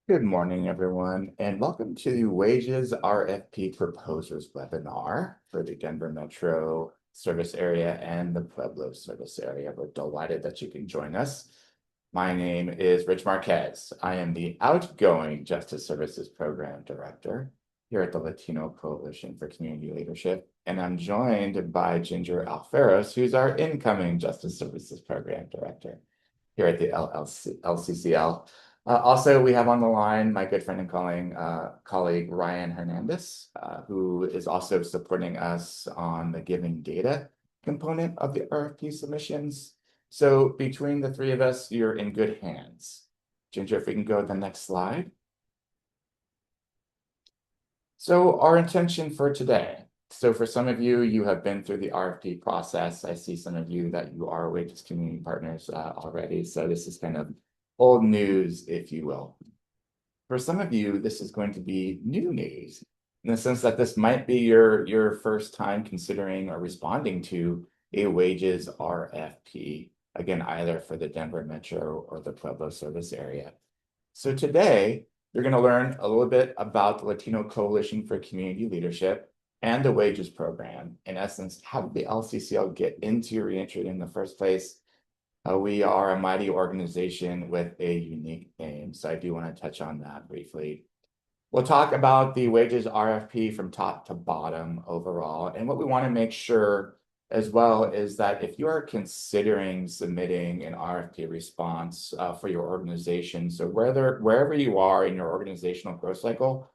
Good morning, everyone, and welcome to the Wages RFP Proposers webinar for the Denver Metro service area and the Pueblo service area. We're delighted that you can join us. My name is Rich Marquez. I am the outgoing Justice Services Program Director here at the Latino Coalition for Community Leadership, and I'm joined by Ginger Alferos, who's our incoming Justice Services Program Director here at the LCCL. Also, we have on the line my good friend and colleague Ryan Hernandez, who is also supporting us on the giving data component of the RFP submissions. So between the three of us, you're in good hands. Ginger, if we can go to the next slide. So our intention for today. So for some of you, you have been through the RFP process. I see some of you that you are WAGEES community partners already. So this is kind of old news, if you will. For some of you, this is going to be new news in the sense that this might be your first time considering or responding to a WAGEES RFP, again, either for the Denver Metro or the Pueblo service area. So today, you're going to learn a little bit about the Latino Coalition for Community Leadership and the WAGEES program. In essence, how did the LCCL get into reentry in the first place? We are a mighty organization with a unique name, so I do want to touch on that briefly. We'll talk about the WAGEES RFP from top to bottom overall, and what we want to make sure as well is that if you are considering submitting an RFP response for your organization, so wherever you are in your organizational growth cycle,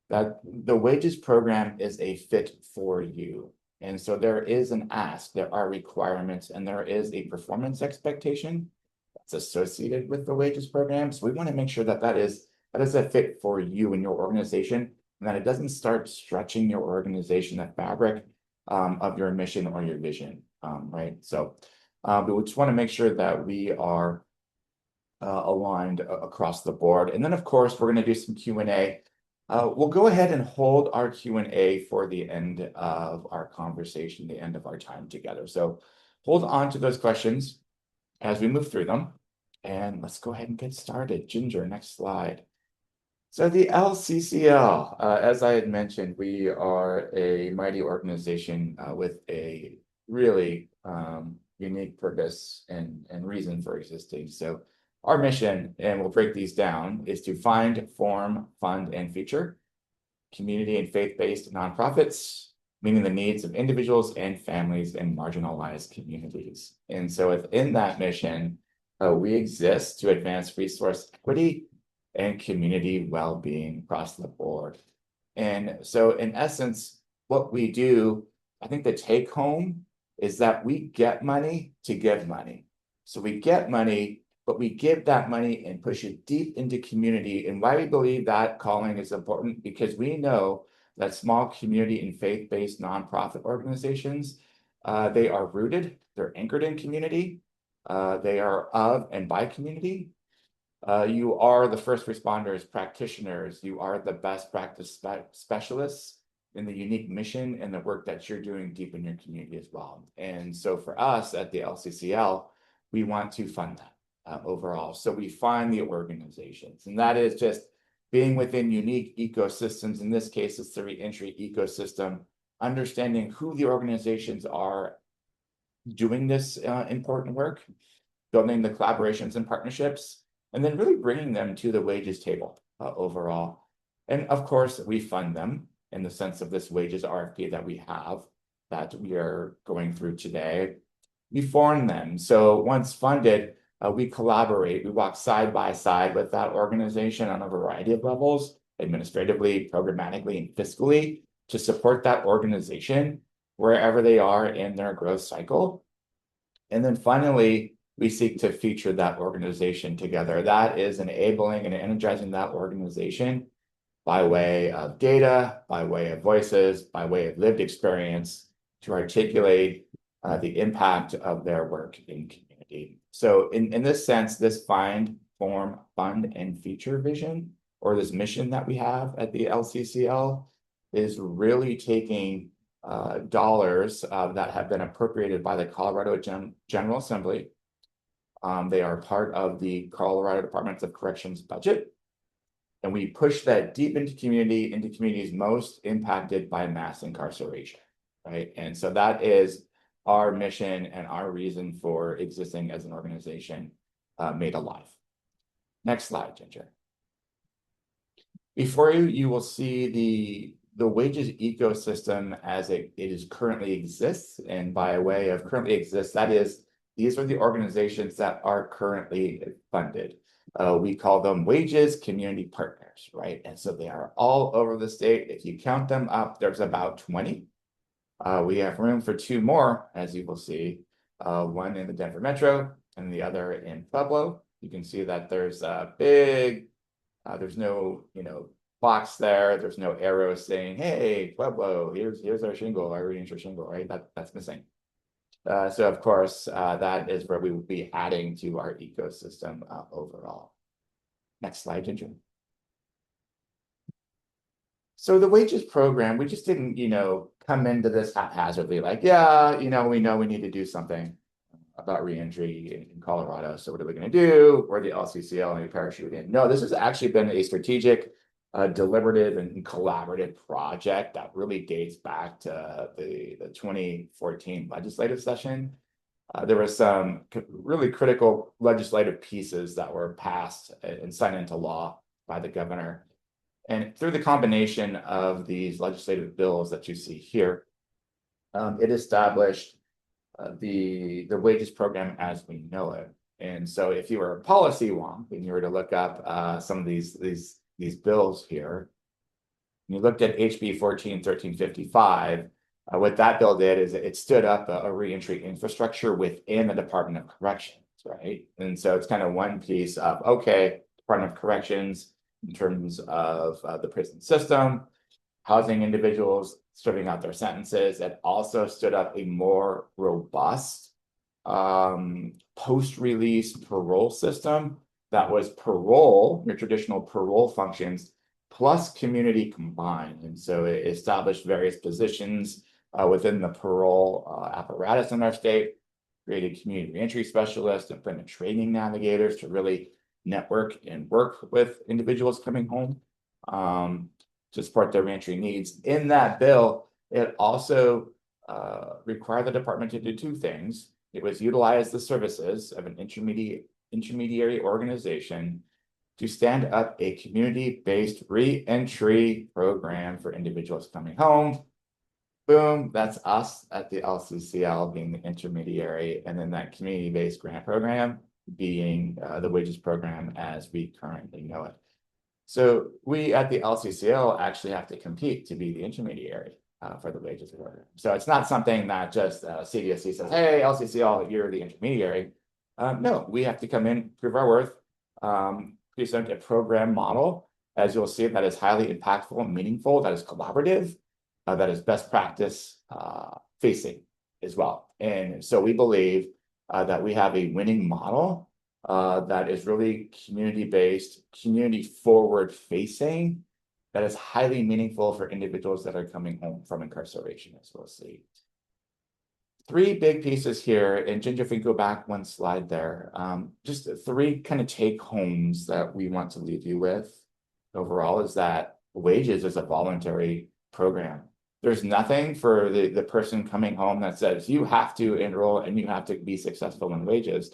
that the WAGEES program is a fit for you. And so there is an ask, there are requirements, and there is a performance expectation that's associated with the WAGEES program. So we want to make sure that that is a fit for you and your organization, and that it doesn't start stretching your organization, that fabric of your mission or your vision, right? So we just want to make sure that we are aligned across the board. And then, of course, we're going to do some Q&A. We'll go ahead and hold our Q&A for the end of our conversation, the end of our time together. So hold on to those questions as we move through them. And let's go ahead and get started. Ginger, next slide. So the LCCL, as I had mentioned, we are a mighty organization with a really unique purpose and reason for existing. So our mission, and we'll break these down, is to find, form, fund, and feature community and faith-based nonprofits, meeting the needs of individuals and families in marginalized communities. And so within that mission, we exist to advance resource equity and community well-being across the board. And so in essence, what we do, I think the take home is that we get money to give money. So we get money, but we give that money and push it deep into community. And why we believe that calling is important, because we know that small community and faith-based nonprofit organizations, they are rooted, they're anchored in community, they are of and by community. You are the first responders, practitioners, you are the best practice specialists in the unique mission and the work that you're doing deep in your community as well. And so for us at the LCCL, we want to fund that. Overall. So we find the organizations, and that is just being within unique ecosystems. In this case, it's the reentry ecosystem, understanding who the organizations are doing this important work, building the collaborations and partnerships, and then really bringing them to the WAGEES table overall. And of course, we fund them in the sense of this WAGEES RFP that we have, that we are going through today. We form them. So once funded, we collaborate, we walk side by side with that organization on a variety of levels, administratively, programmatically, and fiscally, to support that organization wherever they are in their growth cycle. And then finally, we seek to feature that organization together. That is enabling and energizing that organization by way of data, by way of voices, by way of lived experience to articulate the impact of their work in community. So in this sense, this find, form, fund, and feature vision, or this mission that we have at the LCCL, is really taking dollars that have been appropriated by the Colorado General Assembly. They are part of the Colorado Department of Corrections budget. And we push that deep into communities most impacted by mass incarceration, right? And so that is our mission and our reason for existing as an organization, Made Alive. Next slide, Ginger. Before you, you will see the WAGEES ecosystem as it is currently exists. And by way of currently exists, that is, these are the organizations that are currently funded. We call them WAGEES community partners, right? And so they are all over the state. If you count them up, there's about 20. We have room for 2 more, as you will see, one in the Denver Metro and the other in Pueblo. You can see that there's a big, there's no, box there. There's no arrow saying, hey, Pueblo, here's our shingle, our Reentry shingle, right? That's missing. So of course, that is where we will be adding to our ecosystem overall. Next slide, Ginger. So the WAGEES program, we just didn't, come into this haphazardly, like, yeah, we know we need to do something about reentry in Colorado. So what are we going to do? We're the LCCL and we parachute in. No, this has actually been a strategic, deliberative and collaborative project that really dates back to the 2014 legislative session. There were some really critical legislative pieces that were passed and signed into law by the governor. And through the combination of these legislative bills that you see here, it established the WAGEES program as we know it. And so if you were a policy wonk and you were to look up some of these bills here, and you looked at HB 141355, what that bill did is it stood up a reentry infrastructure within the Department of Corrections, right? And so it's kind of one piece of, okay, Department of Corrections in terms of the prison system, housing individuals, serving out their sentences. It also stood up a more robust post-release parole system that was parole, your traditional parole functions, plus community combined. And so it established various positions within the parole apparatus in our state, created community reentry specialists, employment training navigators to really network and work with individuals coming home to support their reentry needs. In that bill, it also required the department to do 2 things. It was utilize the services of an intermediary organization to stand up a community-based reentry program for individuals coming home. Boom, that's us at the LCCL being the intermediary, and then that community-based grant program being the WAGEES program as we currently know it. So we at the LCCL actually have to compete to be the intermediary for the WAGEES program. So it's not something that just CDOC says, hey, LCCL, you're the intermediary. No, we have to come in, prove our worth, present a program model, as you'll see, that is highly impactful and meaningful, that is collaborative, that is best practice facing as well. And so we believe that we have a winning model that is really community-based, community-forward facing, that is highly meaningful for individuals that are coming home from incarceration, as we'll see. 3 big pieces here, and Ginger, if we go back 1 slide there, just 3 kind of take-homes that we want to leave you with overall is that WAGEES is a voluntary program. There's nothing for the person coming home that says you have to enroll and you have to be successful in WAGEES.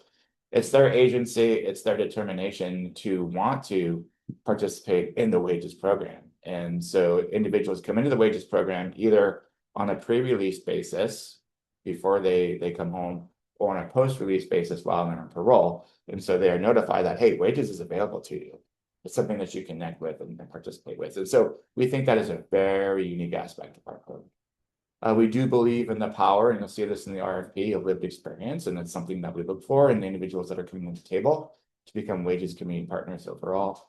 It's their agency, it's their determination to want to participate in the WAGEES program. And so individuals come into the WAGEES program either on a pre-release basis before they come home, or on a post-release basis while they're on parole. And so they are notified that, hey, WAGEES is available to you. It's something that you connect with and participate with. And so we think that is a very unique aspect of our program. We do believe in the power, and you'll see this in the RFP, of lived experience, and it's something that we look for in the individuals that are coming to the table to become WAGEES community partners overall.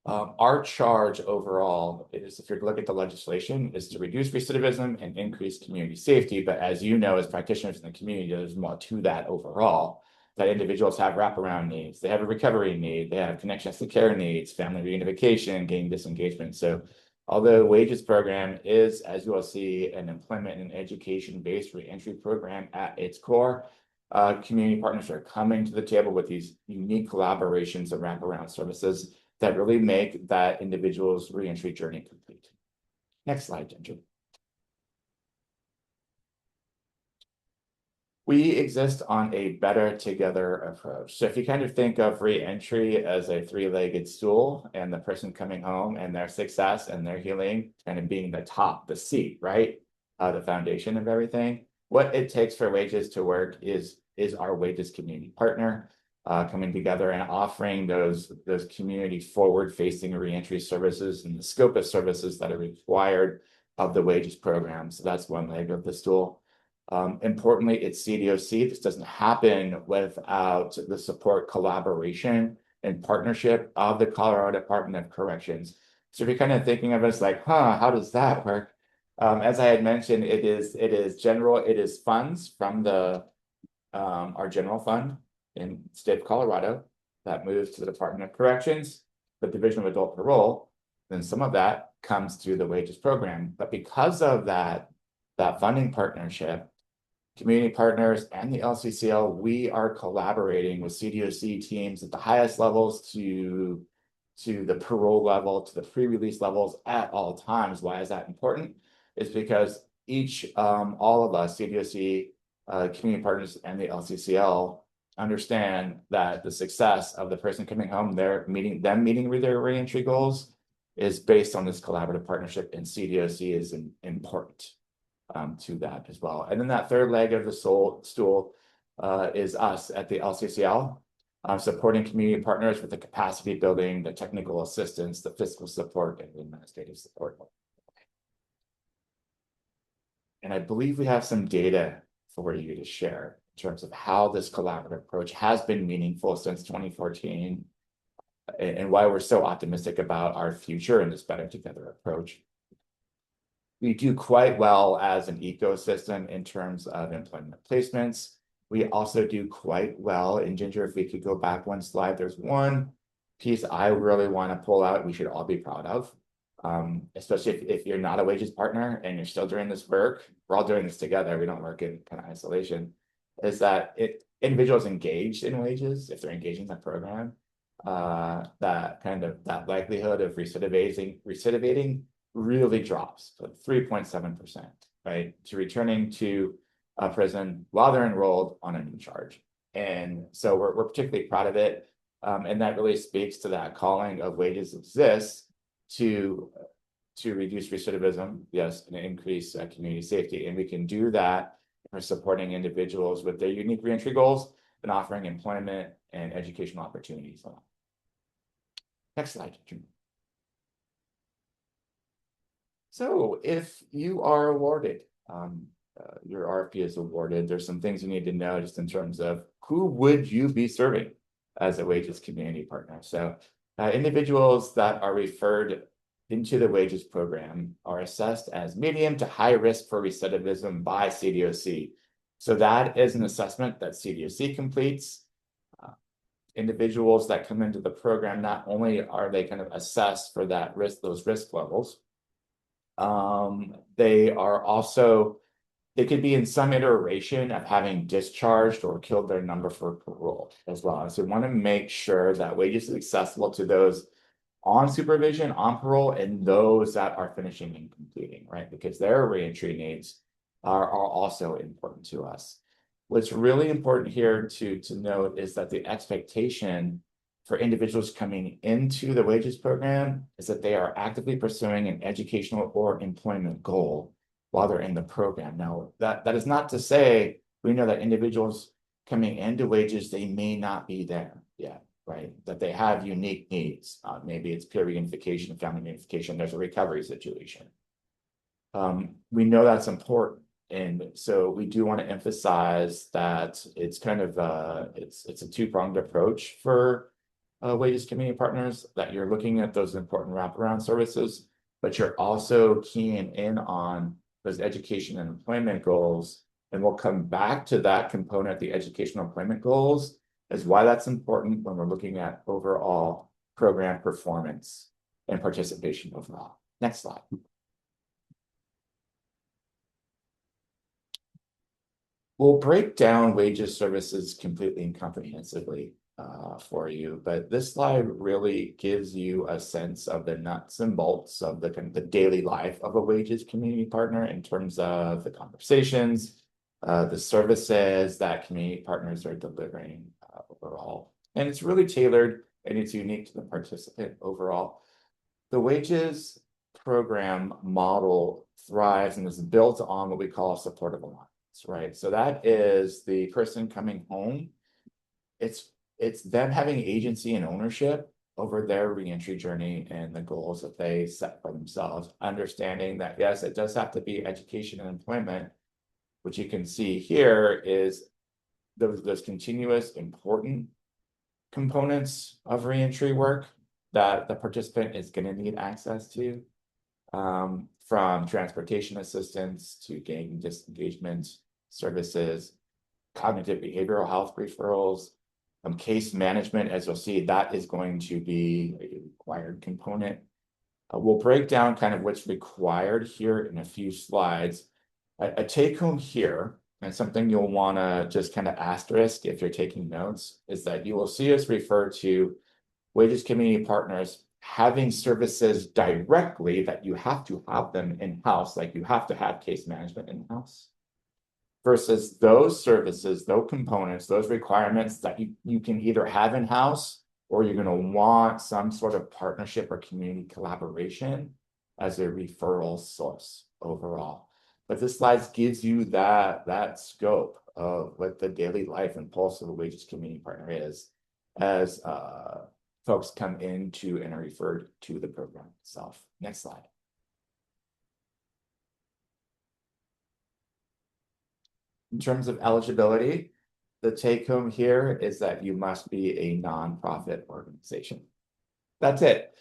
Our charge overall is, if you look at the legislation, is to reduce recidivism and increase community safety. But as you know, as practitioners in the community, there's more to that overall, that individuals have wraparound needs, they have a recovery need, they have connections to care needs, family reunification, gang disengagement. So although WAGEES program is, as you will see, an employment and education-based reentry program at its core, community partners are coming to the table with these unique collaborations and wraparound services that really make that individual's reentry journey complete. Next slide, Ginger. We exist on a better together approach. So if you kind of think of reentry as a three-legged stool and the person coming home and their success and their healing kind of being the top, the seat, right? The foundation of everything. What it takes for WAGES to work is our WAGES community partner coming together and offering those community forward-facing reentry services and the scope of services that are required of the WAGES program. So that's one leg of the stool. Importantly, it's CDOC. This doesn't happen without the support, collaboration, and partnership of the Colorado Department of Corrections. So if you're kind of thinking of us like, how does that work? As I had mentioned, it is funds from the our general fund in the state of Colorado that moves to the Department of Corrections, the Division of Adult Parole. Then some of that comes through the WAGES program. But because of that funding partnership, community partners and the LCCL, we are collaborating with CDOC teams at the highest levels to the parole level, to the pre-release levels at all times. Why is that important? It's because all of us, CDOC, community partners, and the LCCL understand that the success of the person coming home, meeting their reentry goals is based on this collaborative partnership, and CDOC is important to that as well. And then that third leg of the stool is us at the LCCL, supporting community partners with the capacity building, the technical assistance, the fiscal support, and the administrative support. And I believe we have some data for you to share in terms of how this collaborative approach has been meaningful since 2014 and why we're so optimistic about our future in this better together approach. We do quite well as an ecosystem in terms of employment placements. We also do quite well, and Ginger, if we could go back one slide, there's one piece I really want to pull out we should all be proud of, especially if you're not a WAGES partner and you're still doing this work. We're all doing this together. We don't work in kind of isolation. Is that individuals engaged in WAGES, if they're engaging in the program, that likelihood of recidivating really drops, 3.7%, right? To returning to prison while they're enrolled on a new charge. And so we're particularly proud of it. And that really speaks to that calling of WAGES exists to reduce recidivism, yes, and increase community safety. And we can do that for supporting individuals with their unique reentry goals and offering employment and educational opportunities. Next slide. So if you are awarded, your RFP is awarded, there's some things you need to know just in terms of who would you be serving as a WAGES community partner. So individuals that are referred into the WAGES program are assessed as medium to high risk for recidivism by CDOC. So that is an assessment that CDOC completes. Individuals that come into the program, not only are they kind of assessed for that risk, those risk levels, they could be in some iteration of having discharged or killed their number for parole as well. So we want to make sure that WAGES is accessible to those on supervision, on parole, and those that are finishing and completing, right? Because their reentry needs are also important to us. What's really important here to note is that the expectation for individuals coming into the WAGES program is that they are actively pursuing an educational or employment goal while they're in the program. Now, that is not to say we know that individuals coming into WAGES, they may not be there yet, right? That they have unique needs. Maybe it's peer reunification, family reunification, there's a recovery situation. We know that's important. And so we do want to emphasize that it's kind of it's a two-pronged approach for WAGES community partners, that you're looking at those important wraparound services, but you're also keying in on those education and employment goals. And we'll come back to that component, the educational employment goals, as why that's important when we're looking at overall program performance and participation overall. Next slide. We'll break down WAGES services completely and comprehensively. for you, but this slide really gives you a sense of the nuts and bolts of the kind of the daily life of a WAGEES community partner in terms of the conversations, the services that community partners are delivering overall. And it's really tailored and it's unique to the participant overall. The WAGEES program model thrives and is built on what we call a supportive alliance, right? So that is the person coming home. It's them having agency and ownership over their reentry journey and the goals that they set for themselves, understanding that, yes, it does have to be education and employment, which you can see here is those continuous important components of reentry work that the participant is going to need access to, from transportation assistance to gang disengagement services, cognitive behavioral health referrals, case management. As you'll see, that is going to be a required component. We'll break down kind of what's required here in a few slides. A take home here, and something you'll want to just kind of asterisk if you're taking notes, is that you will see us refer to WAGEES community partners having services directly that you have to have them in-house, like you have to have case management in-house, versus those services, those components, those requirements that you can either have in-house or you're going to want some sort of partnership or community collaboration as a referral source overall. But this slide gives you that scope of what the daily life and pulse of a WAGEES community partner is as folks come into and are referred to the program itself. Next slide. In terms of eligibility, the take home here is that you must be a nonprofit organization. That's it.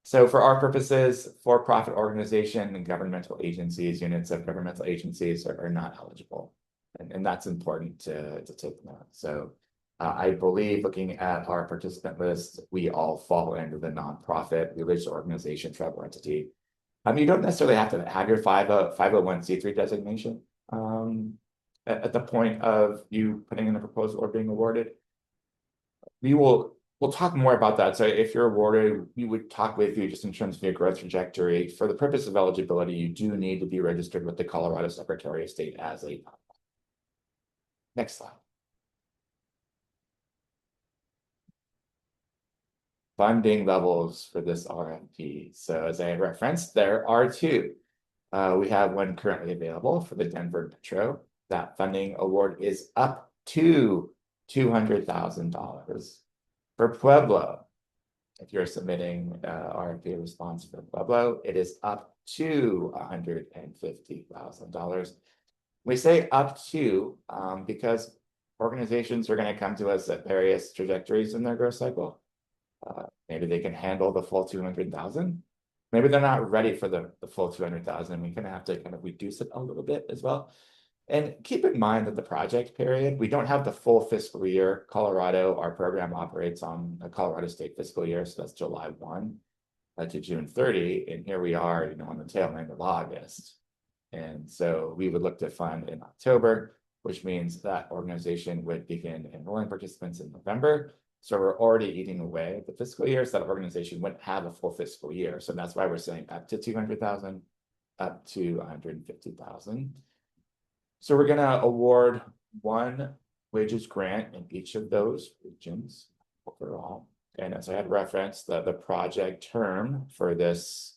So for our purposes, for-profit organization and governmental agencies, units of governmental agencies are not eligible. And that's important to take note. So I believe looking at our participant list, we all fall into the nonprofit, religious organization, tribal entity. You don't necessarily have to have your 501c3 designation at the point of you putting in a proposal or being awarded. We'll talk more about that. So if you're awarded, we would talk with you just in terms of your growth trajectory. For the purpose of eligibility, you do need to be registered with the Colorado Secretary of State as a nonprofit. Next slide. Funding levels for this RFP. So as I referenced, there are two. We have one currently available for the Denver Metro. That funding award is up to $200,000. For Pueblo, if you're submitting RFP response for Pueblo, it is up to $150,000. We say up to because organizations are going to come to us at various trajectories in their growth cycle. Maybe they can handle the full 200,000. Maybe they're not ready for the full 200,000. We're going to have to kind of reduce it a little bit as well. And keep in mind that the project period, we don't have the full fiscal year. Colorado, our program operates on a Colorado state fiscal year. So that's July 1 to June 30. And here we are, on the tail end of August. And so we would look to fund in October, which means that organization would begin enrolling participants in November. So we're already eating away at the fiscal year. So that organization wouldn't have a full fiscal year. So that's why we're saying up to 200,000, up to 150,000. So we're going to award one WAGEES grant in each of those regions overall. And as I had referenced, the project term for this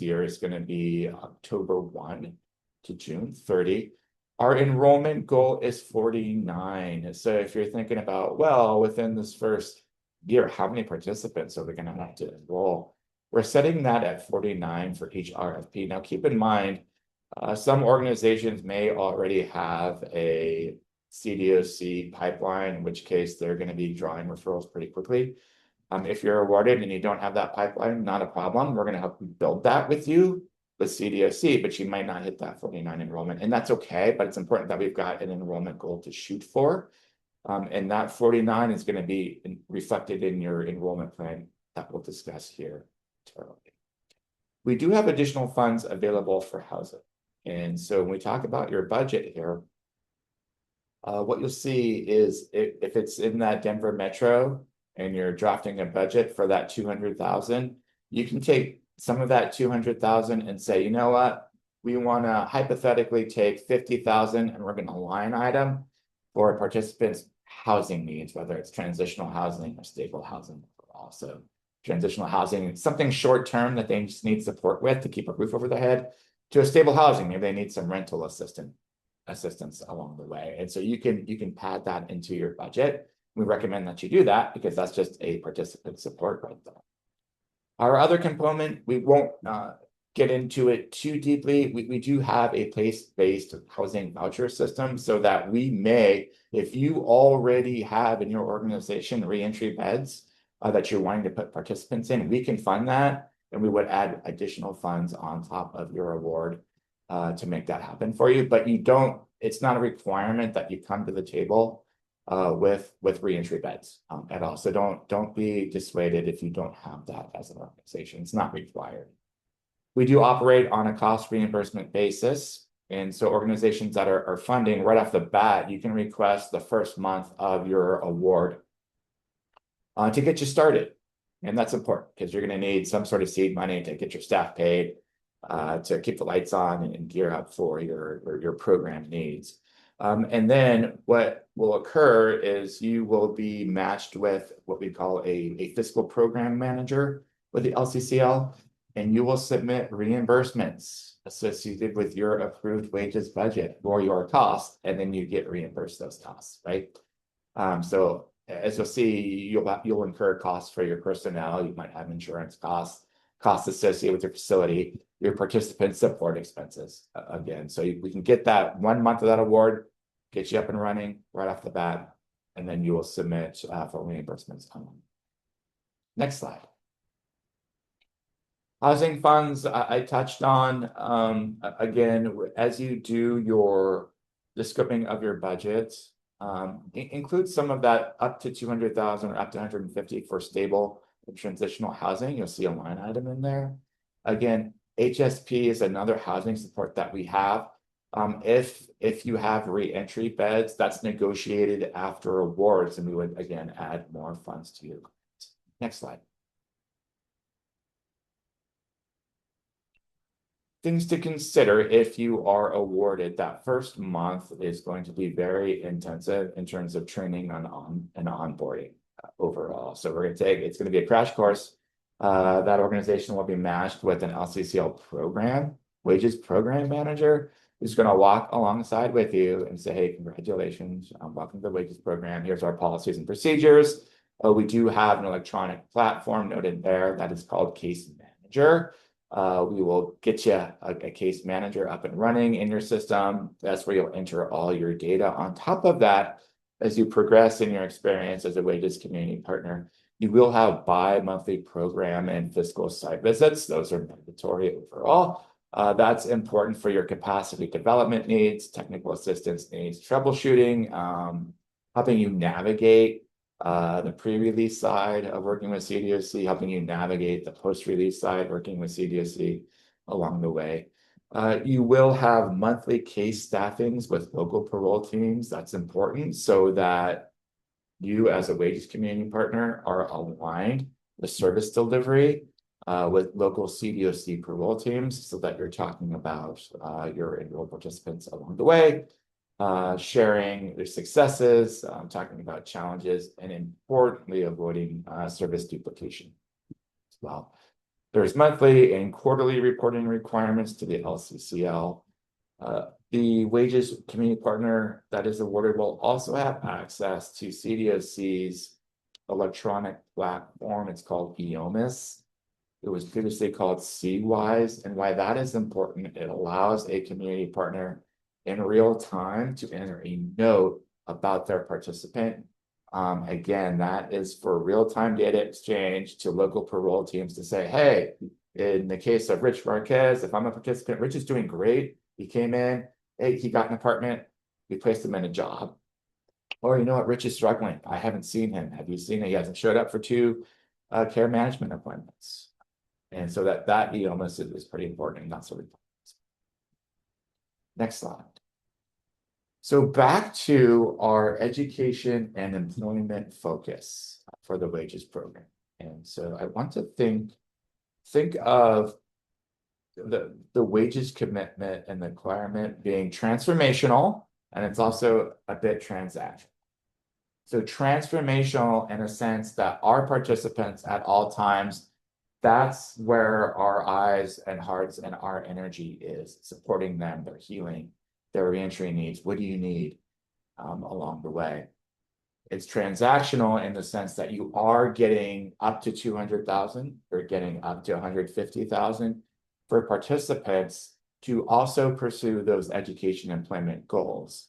year is going to be October 1 to June 30. Our enrollment goal is 49. So if you're thinking about, well, within this first year, how many participants are we going to have to enroll? We're setting that at 49 for each RFP. Now, keep in mind, some organizations may already have a CDOC pipeline, in which case they're going to be drawing referrals pretty quickly. If you're awarded and you don't have that pipeline, not a problem. We're going to help you build that with you, the CDOC, but you might not hit that 49 enrollment. And that's okay, but it's important that we've got an enrollment goal to shoot for. And that 49 is going to be reflected in your enrollment plan that we'll discuss here shortly. We do have additional funds available for housing. And so when we talk about your budget here, What you'll see is if it's in that Denver metro and you're drafting a budget for that 200,000, you can take some of that 200,000 and say, you know what, we want to hypothetically take 50,000 and we're going to line item for participants' housing needs, whether it's transitional housing or stable housing overall. So transitional housing, something short term that they just need support with to keep a roof over their head, to a stable housing, maybe they need some rental assistance along the way. And so you can pad that into your budget. We recommend that you do that because that's just a participant support right there. Our other component, we won't get into it too deeply. We do have a place-based housing voucher system so that we may, if you already have in your organization reentry beds that you're wanting to put participants in, we can fund that, and we would add additional funds on top of your award to make that happen for you. But you don't, it's not a requirement that you come to the table with reentry beds at all. So don't be dissuaded if you don't have that as an organization. It's not required. We do operate on a cost reimbursement basis. And so organizations that are funding right off the bat, you can request the first month of your award to get you started. And that's important because you're going to need some sort of seed money to get your staff paid, to keep the lights on and gear up for your program needs. And then what will occur is you will be matched with what we call a fiscal program manager with the LCCL, and you will submit reimbursements associated with your approved wages budget or your costs, and then you get reimbursed those costs, right? So as you'll see, you'll incur costs for your personnel. You might have insurance costs associated with your facility, your participant support expenses again. So we can get that 1 month of that award, get you up and running right off the bat, and then you will submit for reimbursements. Next slide. Housing funds, I touched on. Again, as you do the scoping of your budget, include some of that up to 200,000 or up to 150 for stable and transitional housing. You'll see a line item in there. Again, HSP is another housing support that we have. If you have reentry beds, that's negotiated after awards, and we would again add more funds to you. Next slide. Things to consider if you are awarded. That first month is going to be very intensive in terms of training and onboarding overall. So we're going to it's going to be a crash course. That organization will be matched with an LCCL program, wages program manager, who's going to walk alongside with you and say, hey, congratulations, welcome to the wages program. Here's our policies and procedures. We do have an electronic platform noted there that is called Case Manager. We will get you a case manager up and running in your system. That's where you'll enter all your data. On top of that, as you progress in your experience as a wages community partner, you will have bi-monthly program and fiscal site visits. Those are mandatory overall. That's important for your capacity development needs, technical assistance needs, troubleshooting, helping you navigate the pre-release side of working with CDOC, helping you navigate the post-release side, working with CDOC along the way. You will have monthly case staffings with local parole teams. That's important so that you as a wages community partner are aligned with service delivery with local CDOC parole teams so that you're talking about your enrolled participants along the way. Sharing their successes, talking about challenges, and importantly, avoiding service duplication as well. There's monthly and quarterly reporting requirements to the LCCL. The wages community partner that is awarded will also have access to CDOC's electronic platform. It's called EOMIS. It was previously called CWISE, and why that is important, it allows a community partner in real time to enter a note about their participant. Again, that is for real-time data exchange to local parole teams to say, hey, in the case of Rich Marquez, if I'm a participant, Rich is doing great. He came in, hey, he got an apartment, we placed him in a job. Or you know what, Rich is struggling. I haven't seen him. Have you seen him? He hasn't showed up for 2 care management appointments. And so that EOMIS is pretty important and not so important. Next slide. So back to our education and employment focus for the WAGES program. And so I want to think of the WAGES commitment and the requirement being transformational, and it's also a bit transactional. So transformational in a sense that our participants at all times, that's where our eyes and hearts and our energy is, supporting them, their healing, their reentry needs. What do you need along the way? It's transactional in the sense that you are getting up to 200,000, you're getting up to 150,000 for participants to also pursue those education employment goals.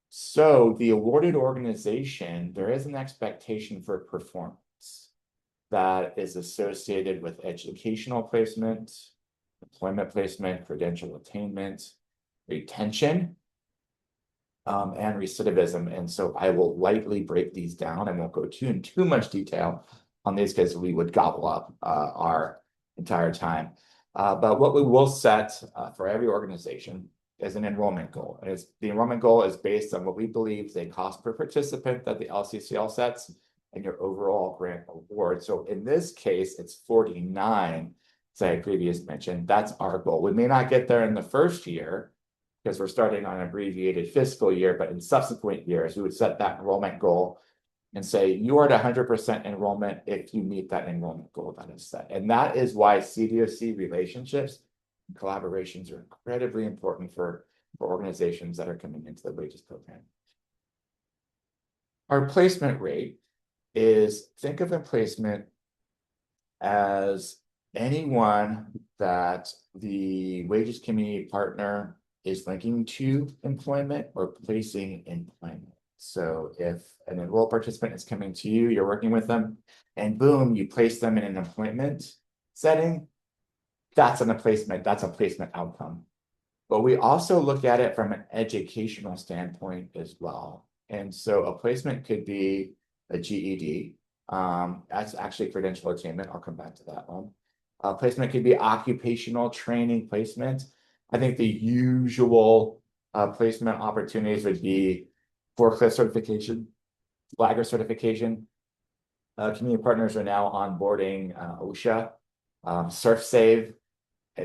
So the awarded organization, there is an expectation for performance that is associated with educational placement, employment placement, credential attainment, retention, and recidivism. And so I will lightly break these down. I won't go in too much detail on these because we would gobble up our entire time. But what we will set for every organization is an enrollment goal. And the enrollment goal is based on what we believe is a cost per participant that the LCCL sets and your overall grant award. So in this case, it's 49, as I previously mentioned. That's our goal. We may not get there in the first year because we're starting on an abbreviated fiscal year, but in subsequent years, we would set that enrollment goal and say, you are at 100% enrollment if you meet that enrollment goal that is set. And that is why CDOC relationships and collaborations are incredibly important for organizations that are coming into the WAGES program. Our placement rate is, think of a placement as anyone that the WAGES community partner is linking to employment or placing employment. So if an enrolled participant is coming to you, you're working with them, and boom, you place them in an employment setting, that's a placement outcome. But we also look at it from an educational standpoint as well. And so a placement could be a GED. That's actually credential attainment. I'll come back to that one. Placement could be occupational training placement. I think the usual placement opportunities would be forklift certification, flagger certification. Community partners are now onboarding OSHA, SurfSave,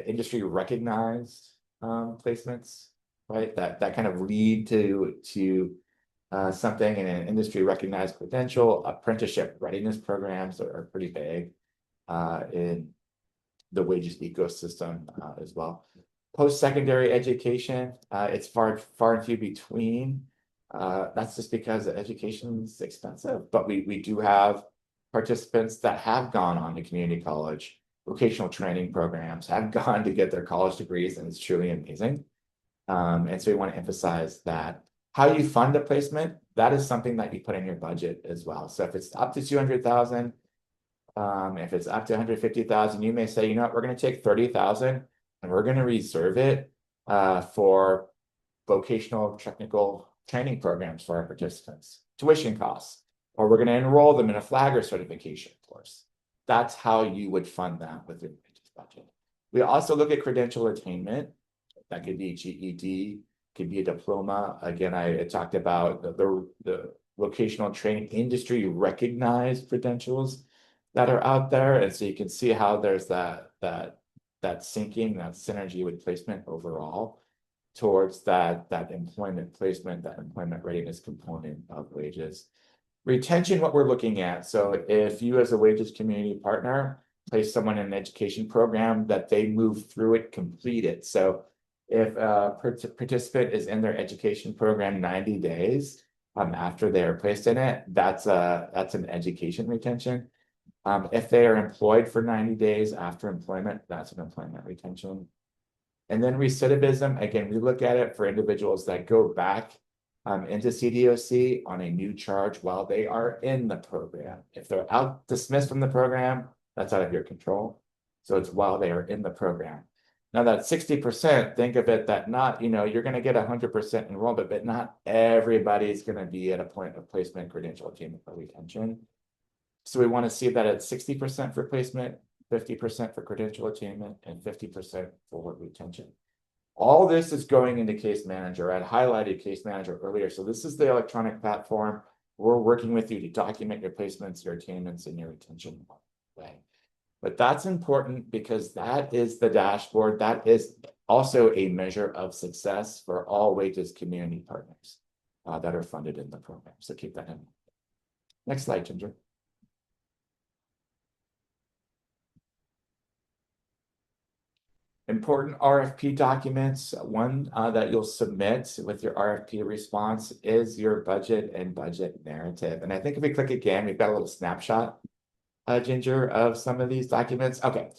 industry recognized placements, right? That kind of lead to something in an industry recognized credential. Apprenticeship readiness programs are pretty big in the WAGES ecosystem as well. Post-secondary education, it's far and few between. That's just because education is expensive, but we do have participants that have gone on to community college, vocational training programs, have gone to get their college degrees, and it's truly amazing. And so we want to emphasize that. How you fund a placement, that is something that you put in your budget as well. So if it's up to 200,000, if it's up to 150,000, you may say, you know what, we're going to take 30,000 and we're going to reserve it for vocational technical training programs for our participants, tuition costs, or we're going to enroll them in a flagger certification course. That's how you would fund that with your budget. We also look at credential attainment. That could be GED, could be a diploma. Again, I talked about the vocational training industry recognized credentials that are out there. And so you can see how there's that syncing, that synergy with placement overall towards that employment placement, that employment readiness component of WAGES. Retention, what we're looking at. So if you as a WAGES community partner place someone in an education program, that they move through it, complete it. So if a participant is in their education program 90 days after they are placed in it, that's an education retention. If they are employed for 90 days after employment, that's an employment retention. And then recidivism, again, we look at it for individuals that go back into CDOC on a new charge while they are in the program. If they're out dismissed from the program, that's out of your control. So it's while they are in the program. Now that 60%, think of it that not, you're going to get 100% enrollment, but not everybody's going to be at a point of placement, credential attainment, or retention. So we want to see that at 60% for placement, 50% for credential attainment, and 50% for retention. All this is going into Case Manager. I'd highlighted Case Manager earlier. So this is the electronic platform. We're working with you to document your placements, your attainments, and your retention way. But that's important because that is the dashboard. That is also a measure of success for all WAGES community partners that are funded in the program. So keep that in mind. Next slide, Ginger. Important RFP documents. One that you'll submit with your RFP response is your budget and budget narrative. And I think if we click again, we've got a little snapshot, Ginger, of some of these documents. Okay,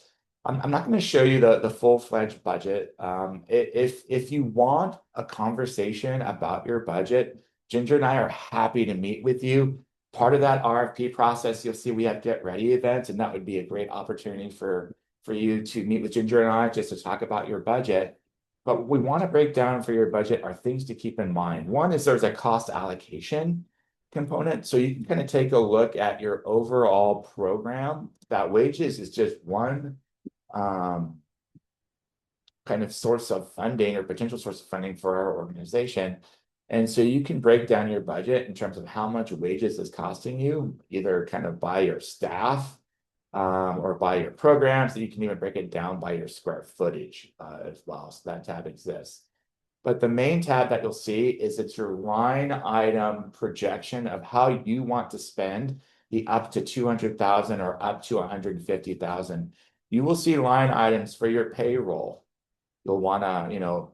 I'm not going to show you the full-fledged budget. If you want a conversation about your budget, Ginger and I are happy to meet with you. Part of that RFP process, you'll see we have Get Ready events, and that would be a great opportunity for you to meet with Ginger and I just to talk about your budget. But what we want to break down for your budget are things to keep in mind. One is there's a cost allocation component. So you can kind of take a look at your overall program. That WAGES is just one kind of source of funding or potential source of funding for our organization. And so you can break down your budget in terms of how much WAGES is costing you, either kind of by your staff or by your programs. And you can even break it down by your square footage as well. So that tab exists. But the main tab that you'll see is it's your line item projection of how you want to spend the up to 200,000 or up to 150,000. You will see line items for your payroll. You'll want to,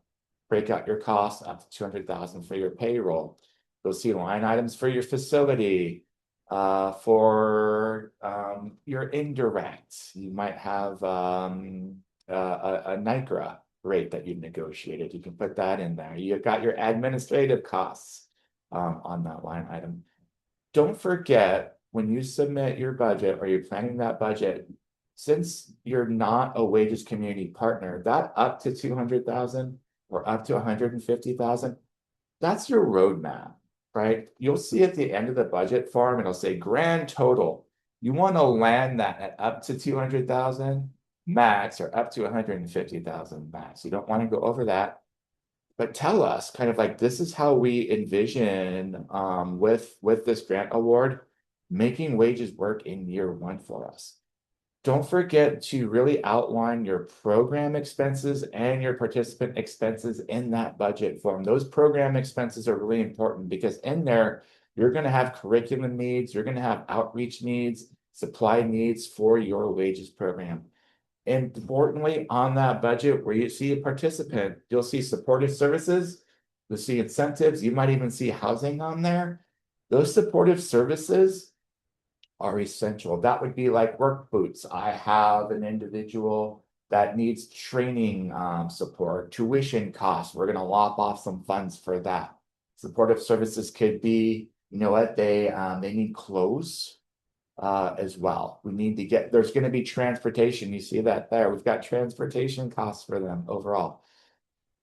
break out your costs up to 200,000 for your payroll. You'll see line items for your facility, for your indirects. You might have a NICRA rate that you've negotiated. You can put that in there. You've got your administrative costs on that line item. Don't forget, when you submit your budget or you're planning that budget, since you're not a WAGES community partner, that up to 200,000 or up to 150,000, that's your roadmap, right? You'll see at the end of the budget form, it'll say grand total. You want to land that at up to 200,000 max or up to 150,000 max. You don't want to go over that. But tell us kind of like, this is how we envision with this grant award, making WAGES work in year one for us. Don't forget to really outline your program expenses and your participant expenses in that budget form. Those program expenses are really important because in there, you're going to have curriculum needs, you're going to have outreach needs, supply needs for your WAGES program. Importantly, on that budget where you see a participant, you'll see supportive services, you'll see incentives, you might even see housing on there. Those supportive services are essential. That would be like work boots. I have an individual that needs training support, tuition costs. We're going to lop off some funds for that. Supportive services could be, they need clothes as well. We need to get, there's going to be transportation. You see that there. We've got transportation costs for them overall.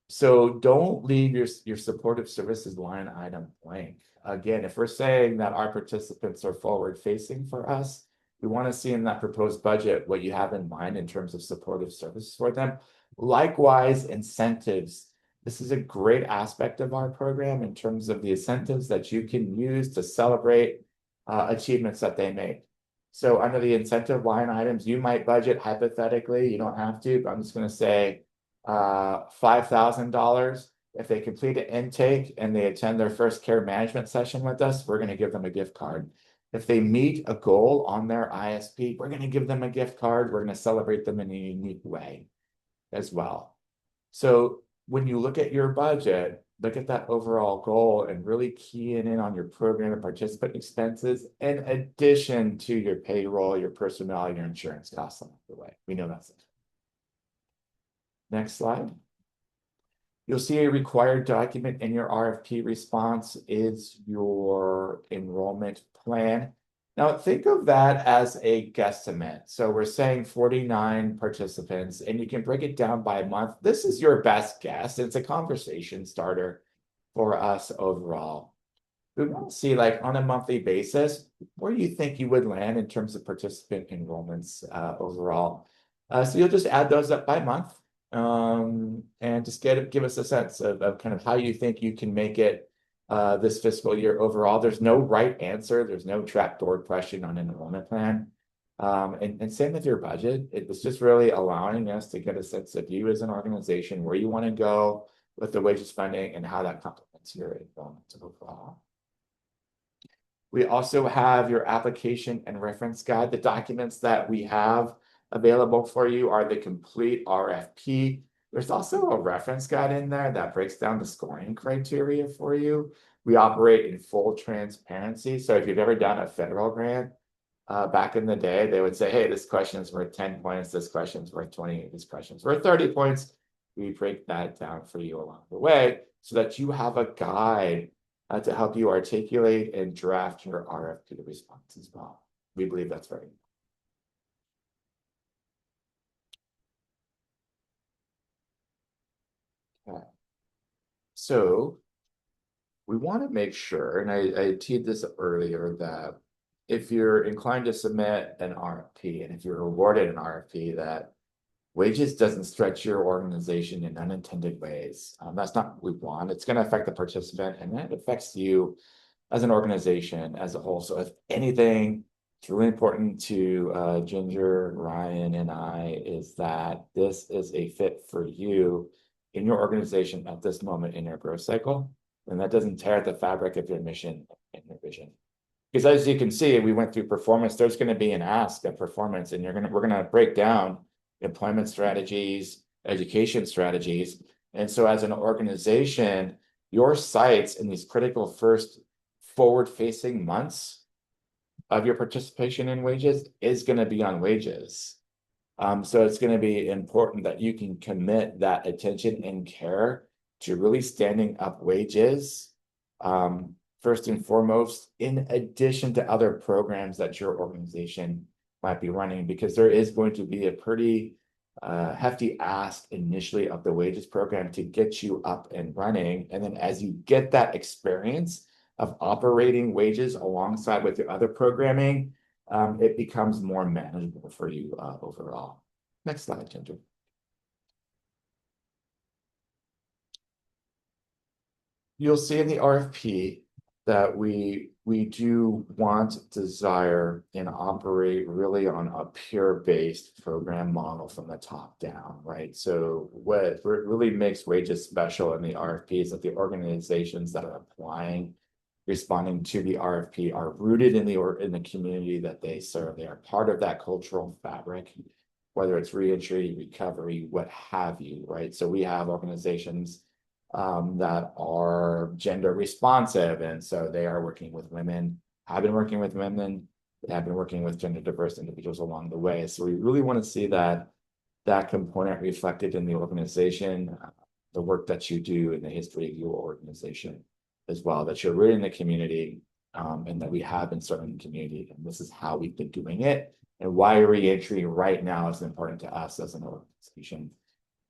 So don't leave your supportive services line item blank. Again, if we're saying that our participants are forward facing for us, we want to see in that proposed budget what you have in mind in terms of supportive services for them. Likewise, incentives. This is a great aspect of our program in terms of the incentives that you can use to celebrate achievements that they make. So under the incentive line items, you might budget hypothetically, you don't have to, but I'm just going to say $5,000. If they complete an intake and they attend their first care management session with us, we're going to give them a gift card. If they meet a goal on their ISP, we're going to give them a gift card. We're going to celebrate them in a unique way as well. So when you look at your budget, look at that overall goal and really key in on your program and participant expenses in addition to your payroll, your personnel, your insurance costs along the way. We know that's it. Next slide. You'll see a required document in your RFP response is your enrollment plan. Now think of that as a guesstimate. So we're saying 49 participants and you can break it down by month. This is your best guess. It's a conversation starter for us overall. We want to see like on a monthly basis, where do you think you would land in terms of participant enrollments overall? So you'll just add those up by month. And just give us a sense of kind of how you think you can make it this fiscal year overall. There's no right answer. There's no trapdoor question on an enrollment plan. And same with your budget. It was just really allowing us to get a sense of you as an organization, where you want to go with the wages funding and how that complements your enrollment overall. We also have your application and reference guide. The documents that we have available for you are the complete RFP. There's also a reference guide in there that breaks down the scoring criteria for you. We operate in full transparency. So if you've ever done a federal grant, back in the day, they would say, hey, this question is worth 10 points, this question is worth 20, this question is worth 30 points. We break that down for you along the way so that you have a guide to help you articulate and draft your RFP response as well. We believe that's very important. Okay. So we want to make sure, and I teed this up earlier, that if you're inclined to submit an RFP and if you're awarded an RFP, that WAGEES doesn't stretch your organization in unintended ways. That's not what we want. It's going to affect the participant, and that affects you as an organization as a whole. So if anything, it's really important to Ginger, Ryan, and I is that this is a fit for you in your organization at this moment in your growth cycle, and that doesn't tear at the fabric of your mission and your vision. Because as you can see, we went through performance. There's going to be an ask of performance, and we're going to break down employment strategies, education strategies. And so as an organization, your sights in these critical first forward-facing months of your participation in WAGEES is going to be on wages. So it's going to be important that you can commit that attention and care to really standing up WAGEES, first and foremost, in addition to other programs that your organization might be running, because there is going to be a pretty hefty ask initially of the WAGEES program to get you up and running. And then as you get that experience of operating WAGEES alongside with your other programming, it becomes more manageable for you overall. Next slide, Ginger. You'll see in the RFP that we do want, desire, and operate really on a peer-based program model from the top down, right? So what really makes WAGEES special in the RFP is that the organizations that are applying, responding to the RFP, are rooted in the community that they serve. They are part of that cultural fabric, whether it's reentry, recovery, what have you, right? So we have organizations that are gender responsive, and so they are working with women, have been working with women, they have been working with gender diverse individuals along the way. So we really want to see that component reflected in the organization, the work that you do in the history of your organization as well, that you're rooted in the community, and that we have been serving the community, and this is how we've been doing it, and why reentry right now is important to us as an organization.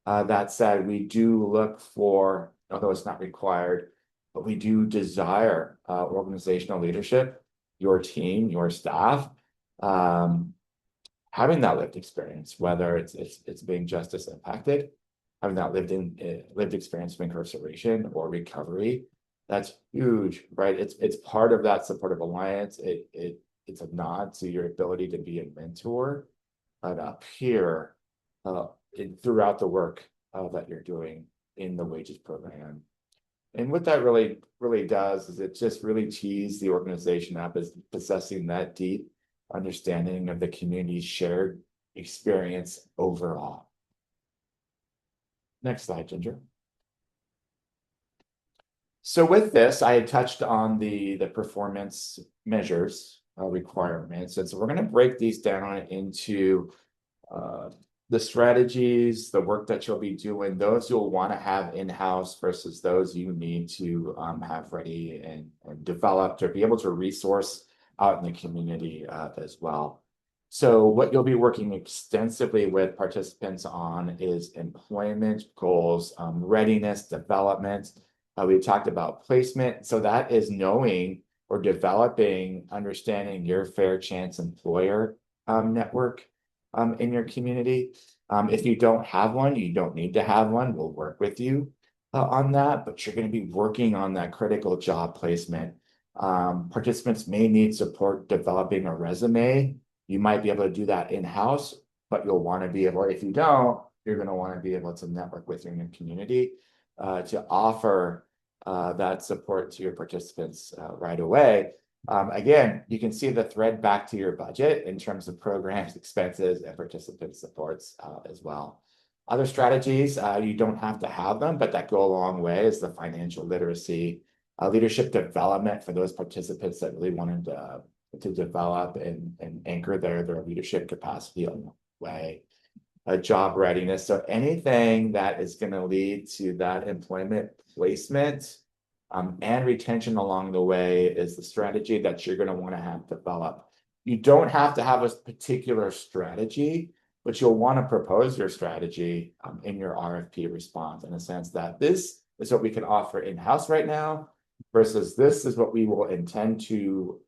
That said, we do look for, although it's not required, but we do desire organizational leadership, your team, your staff, having that lived experience, whether it's being justice impacted, having that lived experience of incarceration or recovery. That's huge, right? It's part of that supportive alliance. It's a nod to your ability to be a mentor, and a peer throughout the work that you're doing in the WAGEES program. And what that really does is it just really tees the organization up as possessing that deep understanding of the community's shared experience overall. Next slide, Ginger. So with this, I had touched on the performance measures requirements. And so we're going to break these down into the strategies, the work that you'll be doing, those you'll want to have in-house versus those you need to have ready and developed or be able to resource out in the community as well. So what you'll be working extensively with participants on is employment goals, readiness, development. We talked about placement. So that is knowing or developing, understanding your fair chance employer network in your community. If you don't have one, you don't need to have one. We'll work with you on that, but you're going to be working on that critical job placement. Participants may need support developing a resume. You might be able to do that in-house, but you'll want to be able, if you don't, you're going to want to be able to network with your community to offer that support to your participants right away. Again, you can see the thread back to your budget in terms of programs, expenses, and participant supports as well. Other strategies, you don't have to have them, but that go a long way is the financial literacy, leadership development for those participants that really wanted to develop and anchor their leadership capacity along the way. Job readiness. So anything that is going to lead to that employment placement and retention along the way is the strategy that you're going to want to have developed. You don't have to have a particular strategy, but you'll want to propose your strategy in your RFP response in a sense that this is what we can offer in-house right now versus this is what we will intend to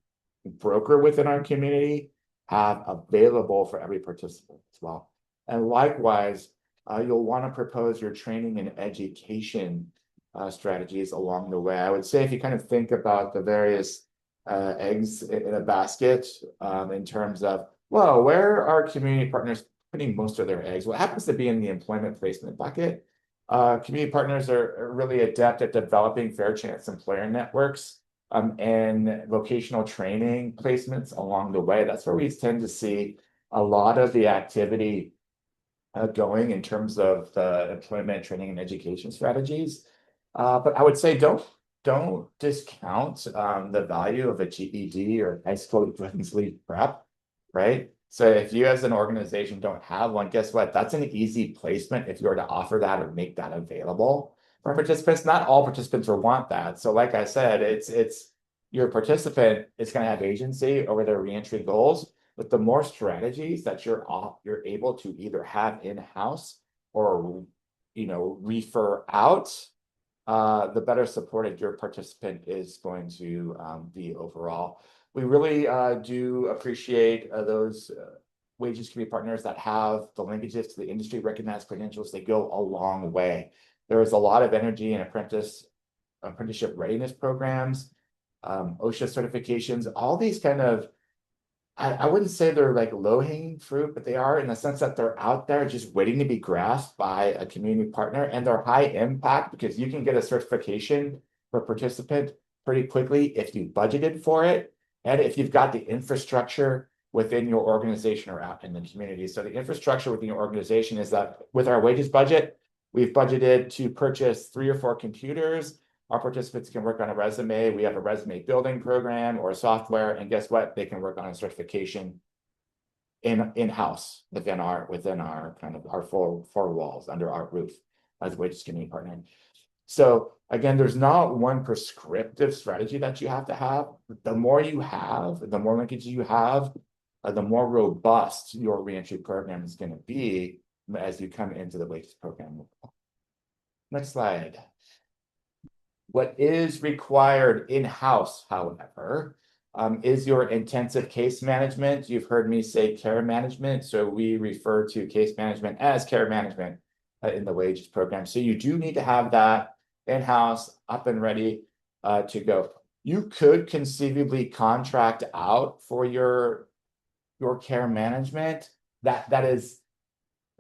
broker within our community, have available for every participant as well. And likewise, you'll want to propose your training and education strategies along the way. I would say if you kind of think about the various eggs in a basket in terms of, well, where are community partners putting most of their eggs? What happens to be in the employment placement bucket? Community partners are really adept at developing fair chance employer networks and vocational training placements along the way. That's where we tend to see a lot of the activity going in terms of the employment training and education strategies. But I would say don't discount the value of a GED or high school equivalency prep, right? So if you as an organization don't have one, guess what? That's an easy placement if you were to offer that or make that available for participants. Not all participants will want that. So like I said, it's your participant is going to have agency over their reentry goals, but the more strategies that you're able to either have in-house or refer out, the better supported your participant is going to be overall. We really do appreciate those WAGEES community partners that have the linkages to the industry recognized credentials. They go a long way. There is a lot of energy in apprenticeship readiness programs, OSHA certifications, all these kind of, I wouldn't say they're like low-hanging fruit, but they are in the sense that they're out there just waiting to be grasped by a community partner, and they're high impact because you can get a certification for a participant pretty quickly if you budgeted for it and if you've got the infrastructure within your organization or out in the community. So the infrastructure within your organization is that with our WAGEES budget, we've budgeted to purchase 3 or 4 computers. Our participants can work on a resume. We have a resume building program or a software, and guess what? They can work on a certification in-house within our kind of our four walls under our roof as a WAGEES community partner. So again, there's not one prescriptive strategy that you have to have. The more you have, the more linkage you have, the more robust your reentry program is going to be as you come into the WAGEES program. Next slide. What is required in-house, however, is your intensive case management. You've heard me say care management, so we refer to case management as care management in the WAGEES program. So you do need to have that in-house, up and ready to go. You could conceivably contract out for your care management. That is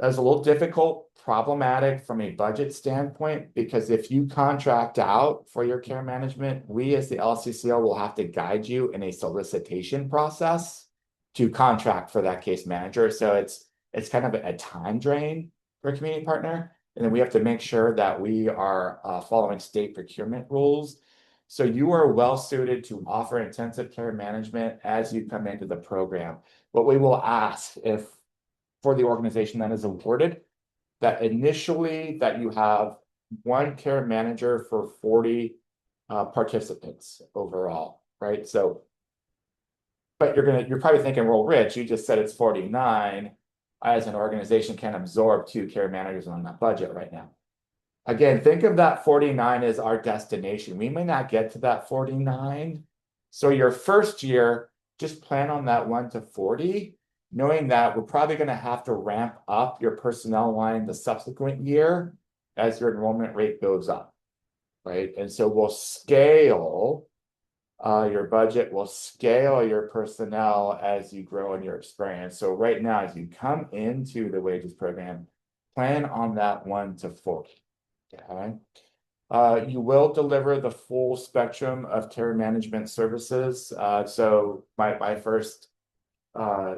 a little difficult, problematic from a budget standpoint, because if you contract out for your care management, we as the LCCL will have to guide you in a solicitation process to contract for that case manager. So it's kind of a time drain for a community partner. And then we have to make sure that we are following state procurement rules. So you are well suited to offer intensive care management as you come into the program. What we will ask for the organization that is awarded, that initially that you have one care manager for 40 participants overall, right? So, but you're probably thinking, well, Rich, you just said it's 49. I, as an organization, can absorb 2 care managers on that budget right now. Again, think of that 49 as our destination. We may not get to that 49. So your first year, just plan on that 1 to 40. knowing that we're probably going to have to ramp up your personnel line the subsequent year as your enrollment rate goes up, right? And so we'll scale your budget, will scale your personnel as you grow in your experience. So right now, as you come into the WAGEES program, plan on that 1 to 40. Okay. You will deliver the full spectrum of care management services. So my first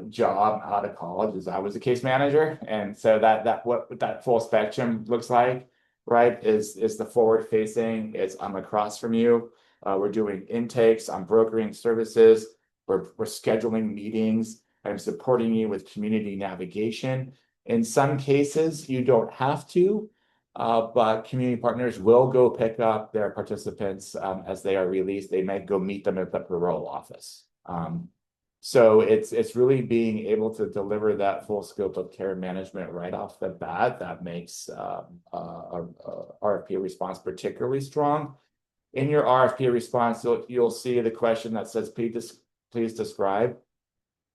job out of college is I was a case manager, and so what that full spectrum looks like, right, is the forward facing. It's I'm across from you. We're doing intakes, I'm brokering services, we're scheduling meetings, I'm supporting you with community navigation. In some cases, you don't have to, but community partners will go pick up their participants as they are released. They might go meet them at the parole office. So it's really being able to deliver that full scope of care management right off the bat that makes our RFP response particularly strong. In your RFP response, you'll see the question that says, please describe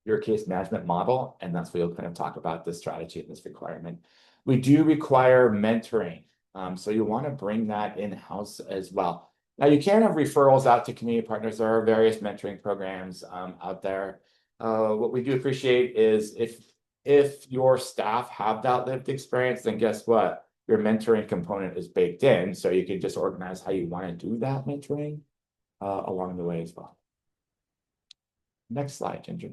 your case management model, and that's where you'll kind of talk about this strategy and this requirement. We do require mentoring, so you want to bring that in-house as well. Now, you can have referrals out to community partners. There are various mentoring programs out there. What we do appreciate is if your staff have that lived experience, then guess what? Your mentoring component is baked in, so you can just organize how you want to do that mentoring along the way as well. Next slide, Ginger.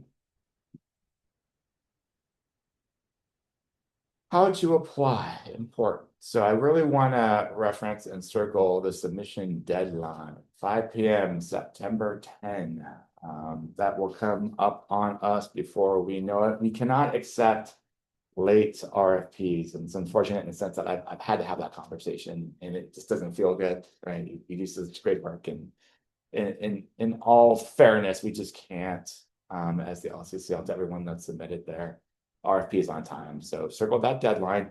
How to apply, important. So I really want to reference and circle the submission deadline, 5 p.m. September 10. That will come up on us before we know it. We cannot accept late RFPs, and it's unfortunate in the sense that I've had to have that conversation, and it just doesn't feel good, right? You do such great work, and in all fairness, we just can't, as the LCCL, to everyone that's submitted their RFPs on time. So circle that deadline.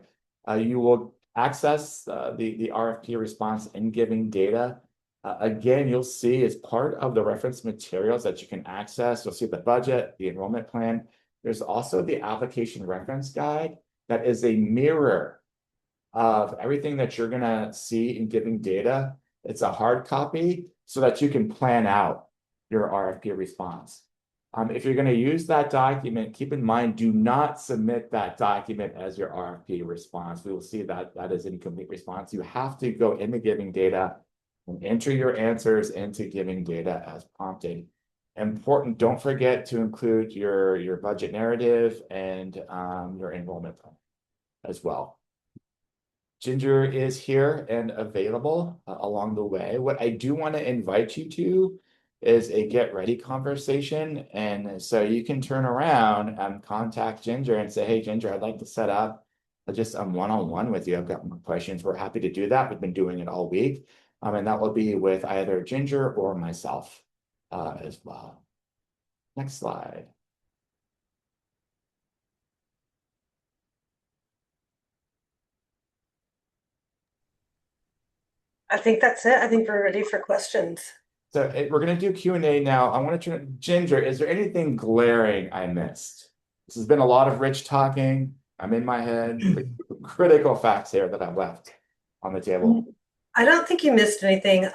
You will access the RFP response in giving data. Again, you'll see as part of the reference materials that you can access, you'll see the budget, the enrollment plan. There's also the application reference guide that is a mirror of everything that you're going to see in giving data. It's a hard copy so that you can plan out your RFP response. If you're going to use that document, keep in mind, do not submit that document as your RFP response. We will see that that is incomplete response. You have to go into giving data and enter your answers into giving data as prompted. Important, don't forget to include your budget narrative and your enrollment plan as well. Ginger is here and available along the way. What I do want to invite you to is a get ready conversation. And so you can turn around and contact Ginger and say, hey, Ginger, I'd like to set up just a one-on-one with you. I've got more questions. We're happy to do that. We've been doing it all week. And that will be with either Ginger or myself as well. Next slide. I think that's it. I think we're ready for questions. So we're going to do Q&A now. I want to turn, Ginger, is there anything glaring I missed? This has been a lot of rich talking. I'm in my head. Critical facts here that I've left on the table. I don't think you missed anything.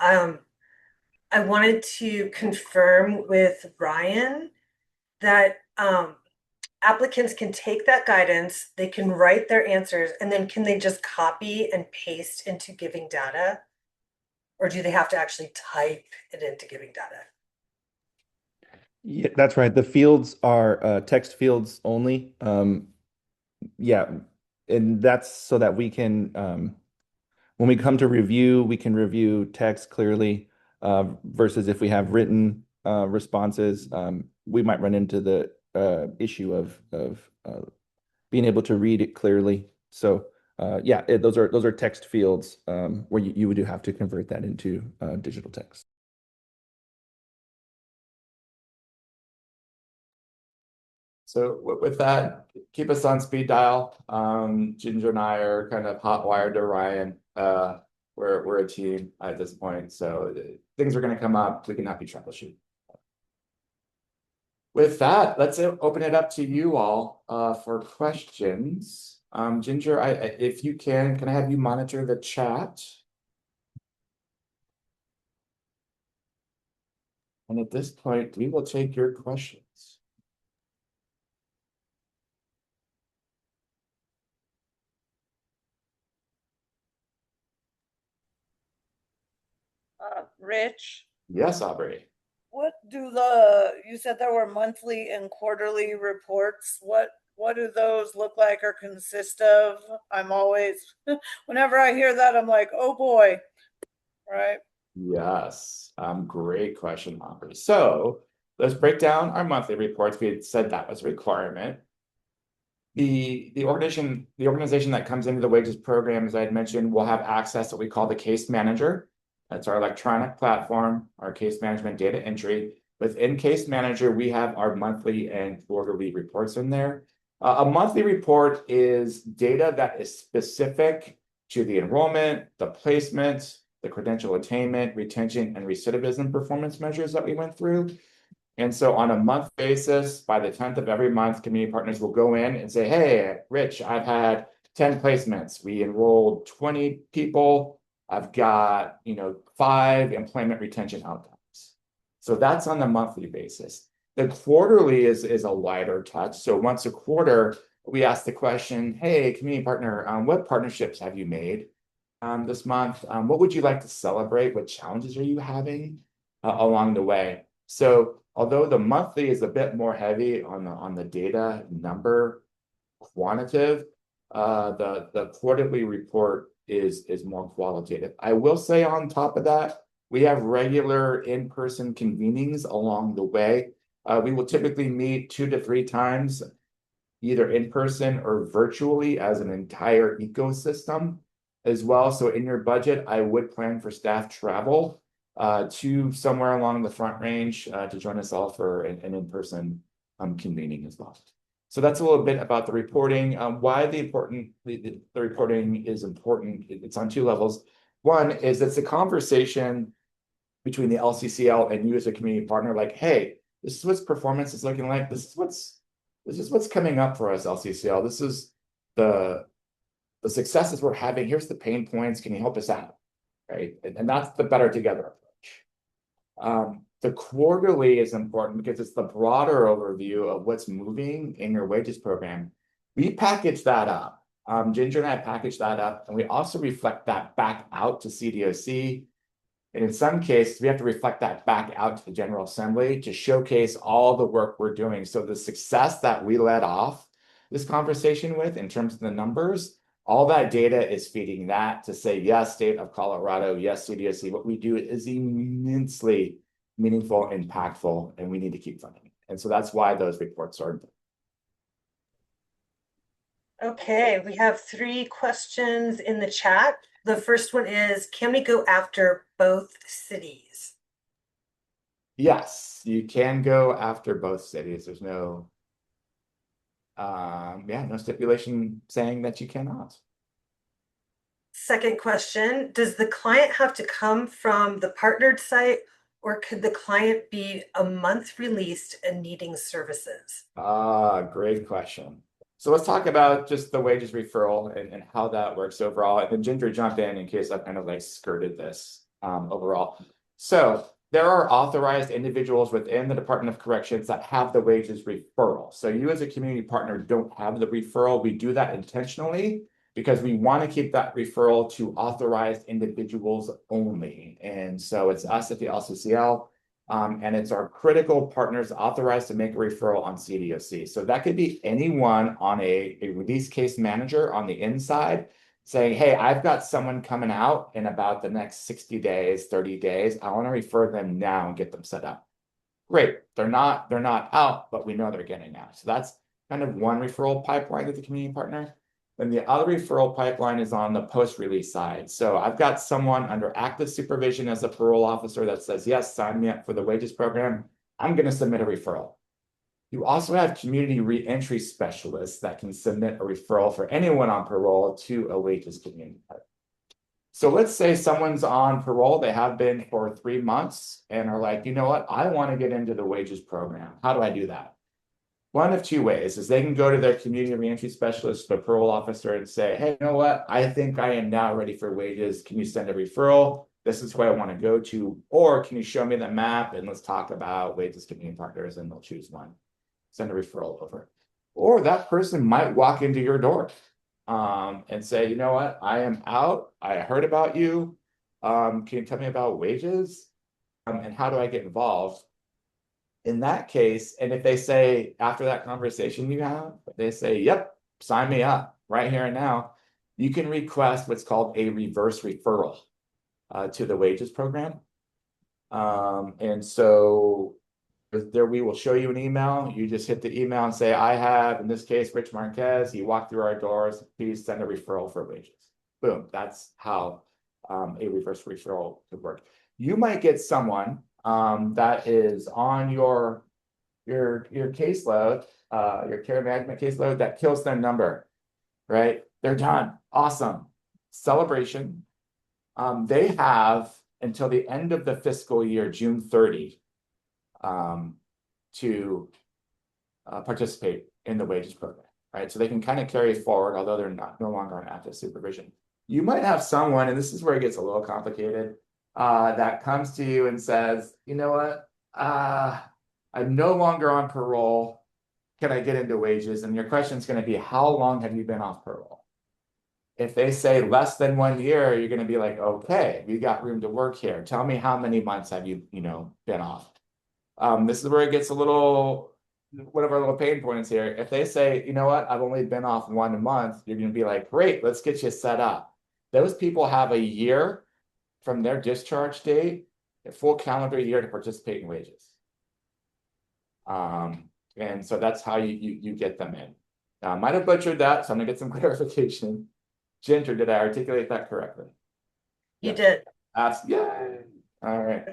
I wanted to confirm with Ryan that applicants can take that guidance, they can write their answers, and then can they just copy and paste into giving data? Or do they have to actually type it into giving data? Yeah, that's right. The fields are text fields only. Yeah, and that's so that we can, when we come to review, we can review text clearly versus if we have written responses, we might run into the issue of being able to read it clearly. So yeah, those are text fields where you would have to convert that into digital text. So with that, keep us on speed dial. Ginger and I are kind of hot wired to Ryan. We're a team at this point, so things are going to come up. We can help you troubleshoot. With that, let's open it up to you all for questions. Ginger, if you can I have you monitor the chat? And at this point, we will take your questions. Rich, Yes, Aubrey. what do you said there were monthly and quarterly reports. What do those look like or consist of? I'm always, whenever I hear that, I'm like, oh boy, right? Yes, great question, Aubrey. So let's break down our monthly reports. We had said that was a requirement. The organization that comes into the wages program, as I had mentioned, will have access to what we call the case manager. That's our electronic platform, our case management data entry. Within case manager, we have our monthly and quarterly reports in there. A monthly report is data that is specific to the enrollment, the placement, the credential attainment, retention, and recidivism performance measures that we went through. And so on a month basis, by the 10th of every month, community partners will go in and say, hey, Rich, I've had 10 placements. We enrolled 20 people. I've got, 5 employment retention outcomes. So that's on the monthly basis. The quarterly is a lighter touch. So once a quarter, we ask the question, hey, community partner, what partnerships have you made this month? What would you like to celebrate? What challenges are you having along the way? So although the monthly is a bit more heavy on the data number quantitative, the quarterly report is more qualitative. I will say on top of that, we have regular in-person convenings along the way. We will typically meet 2 to 3 times, either in person or virtually as an entire ecosystem as well. So in your budget, I would plan for staff travel to somewhere along the Front Range to join us all for an in-person convening as well. So that's a little bit about the reporting. Why the reporting is important. It's on 2 levels. One is it's a conversation between the LCCL and you as a community partner, like, hey, this is what performance is looking like. This is what's coming up for us, LCCL. This is the successes we're having. Here's the pain points. Can you help us out? Right. And that's the better together approach. The quarterly is important because it's the broader overview of what's moving in your wages program. We package that up. Ginger and I package that up, and we also reflect that back out to CDOC. And in some cases, we have to reflect that back out to the General Assembly to showcase all the work we're doing. So the success that we led off this conversation with in terms of the numbers, all that data is feeding that to say, yes, state of Colorado, yes, CDOC, what we do is immensely meaningful, impactful, and we need to keep funding it. And so that's why those reports are important. Okay, we have 3 questions in the chat. The first one is, can we go after both cities? Yes, you can go after both cities. There's no no stipulation saying that you cannot. Second question, does the client have to come from the partnered site, or could the client be a month released and needing services? Great question. So let's talk about just the wages referral and how that works overall. And then Ginger, jump in case I've kind of like skirted this overall. So there are authorized individuals within the Department of Corrections that have the wages referral. So you as a community partner don't have the referral. We do that intentionally because we want to keep that referral to authorized individuals only. And so it's us at the LCCL, and it's our critical partners authorized to make a referral on CDOC. So that could be anyone on a release case manager on the inside saying, hey, I've got someone coming out in about the next 60 days, 30 days. I want to refer them now and get them set up. Great. They're not out, but we know they're getting out. So that's kind of one referral pipeline with the community partner. Then the other referral pipeline is on the post-release side. So I've got someone under active supervision as a parole officer that says, yes, sign me up for the wages program. I'm going to submit a referral. You also have community reentry specialists that can submit a referral for anyone on parole to a wages community partner. So let's say someone's on parole, they have been for 3 months and are like, you know what, I want to get into the wages program. How do I do that? One of two ways is they can go to their community reentry specialist, the parole officer, and say, hey, you know what, I think I am now ready for wages. Can you send a referral? This is who I want to go to. Or can you show me the map and let's talk about wages community partners, and they'll choose one. Send a referral over. Or that person might walk into your door and say, you know what, I am out. I heard about you. Can you tell me about wages? And how do I get involved? In that case, and if they say after that conversation you have, they say, yep, sign me up right here and now, you can request what's called a reverse referral to the wages program. And so there we will show you an email. You just hit the email and say, I have, in this case, Rich Marquez. He walked through our doors. Please send a referral for wages. Boom. That's how a reverse referral could work. You might get someone that is on your caseload, your care management caseload, that kills their number, right? They're done. Awesome. Celebration. They have until the end of the fiscal year, June 30, to participate in the wages program, right? So they can kind of carry forward, although they're no longer on active supervision. You might have someone, and this is where it gets a little complicated, that comes to you and says, you know what, I'm no longer on parole. Can I get into wages? And your question is going to be, how long have you been off parole? If they say less than 1 year, you're going to be like, okay, we got room to work here. Tell me how many months have you, been off? This is where it gets a little, one of our little pain points here. If they say, you know what, I've only been off 1 month, you're going to be like, great, let's get you set up. Those people have a year from their discharge date, a full calendar year to participate in wages. And so that's how you get them in. Now, I might have butchered that, so I'm gonna get some clarification. Ginger, did I articulate that correctly? You did. Yay. All right.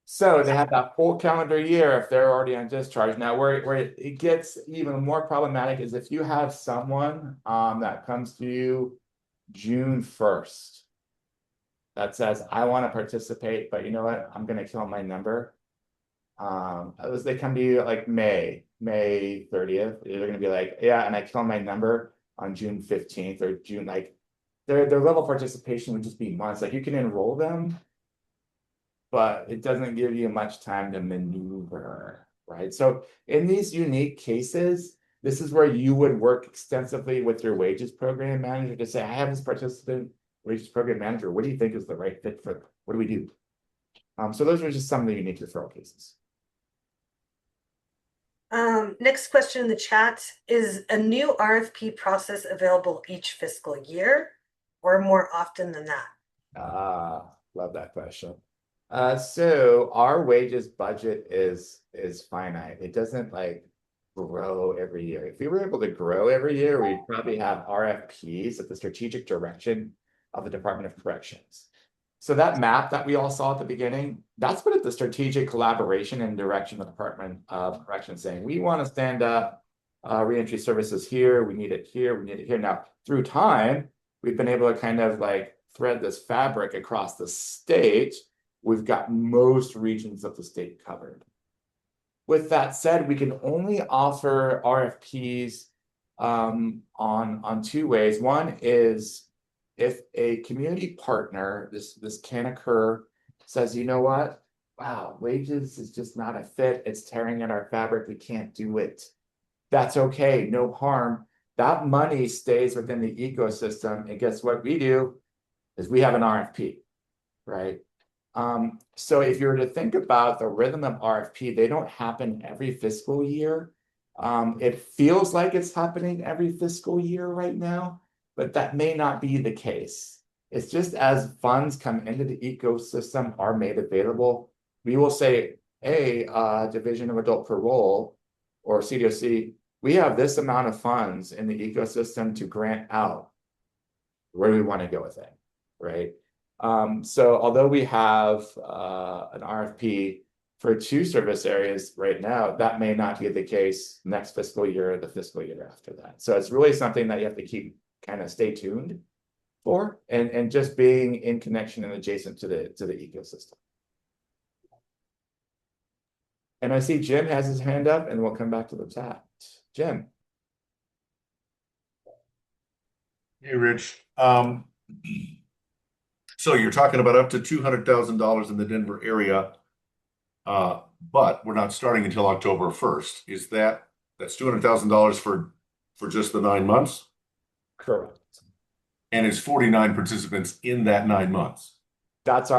So they have that full calendar year if they're already on discharge. Now, where it gets even more problematic is if you have someone that comes to you June 1st that says, I want to participate, but you know what, I'm going to kill my number. As they come to you like May 30th, they're going to be like, yeah, and I kill my number on June 15th or June, like their level of participation would just be months. Like you can enroll them, but it doesn't give you much time to maneuver, right? So in these unique cases, this is where you would work extensively with your wages program manager to say, I have this participant, wages program manager, what do you think is the right fit for them? What do we do? So those are just some of the unique referral cases. Next question in the chat, is a new RFP process available each fiscal year or more often than that? Love that question. So our wages budget is finite. It doesn't like grow every year. If we were able to grow every year, we'd probably have RFPs at the strategic direction of the Department of Corrections. So that map that we all saw at the beginning, that's what the strategic collaboration and direction of the Department of Corrections saying, we want to stand up reentry services here, we need it here, we need it here. Now, through time, we've been able to kind of like thread this fabric across the state. We've got most regions of the state covered. With that said, we can only offer RFPs on two ways. One is if a community partner, this can occur, says, you know what, wow, wages is just not a fit. It's tearing at our fabric. We can't do it. That's okay. No harm. That money stays within the ecosystem. And guess what we do is we have an RFP, right? So if you were to think about the rhythm of RFP, they don't happen every fiscal year. It feels like it's happening every fiscal year right now, but that may not be the case. It's just as funds come into the ecosystem are made available, we will say, hey, Division of Adult Parole or CDOC, we have this amount of funds in the ecosystem to grant out. Where do we want to go with it, right? So although we have an RFP for 2 service areas right now, that may not be the case next fiscal year or the fiscal year after that. So it's really something that you have to keep kind of stay tuned for, and just being in connection and adjacent to the ecosystem. And I see Jim has his hand up, and we'll come back to the chat. Jim. Hey, Rich. So you're talking about up to $200,000 in the Denver area, but we're not starting until October 1st. That's $200,000 for just the 9 months? Correct. And it's 49 participants in that 9 months. That's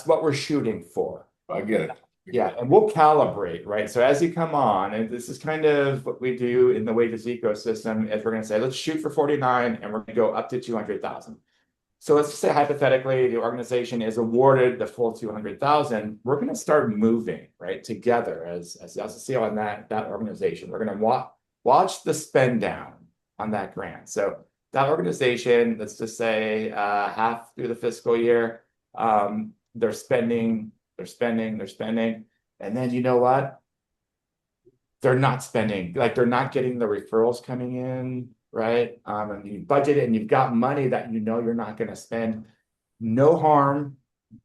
what we're shooting for. I get it. Yeah, and we'll calibrate, right? So as you come on, and this is kind of what we do in the WAGEES ecosystem, is we're going to say, let's shoot for 49, and we're going to go up to 200,000. So let's just say hypothetically, the organization is awarded the full 200,000. We're going to start moving, right, together as LCCL and that organization. We're going to watch the spend down on that grant. So that organization, let's just say half through the fiscal year, they're spending. And then you know what? They're not spending, like they're not getting the referrals coming in, right? And you budget it and you've got money that you know you're not going to spend. No harm,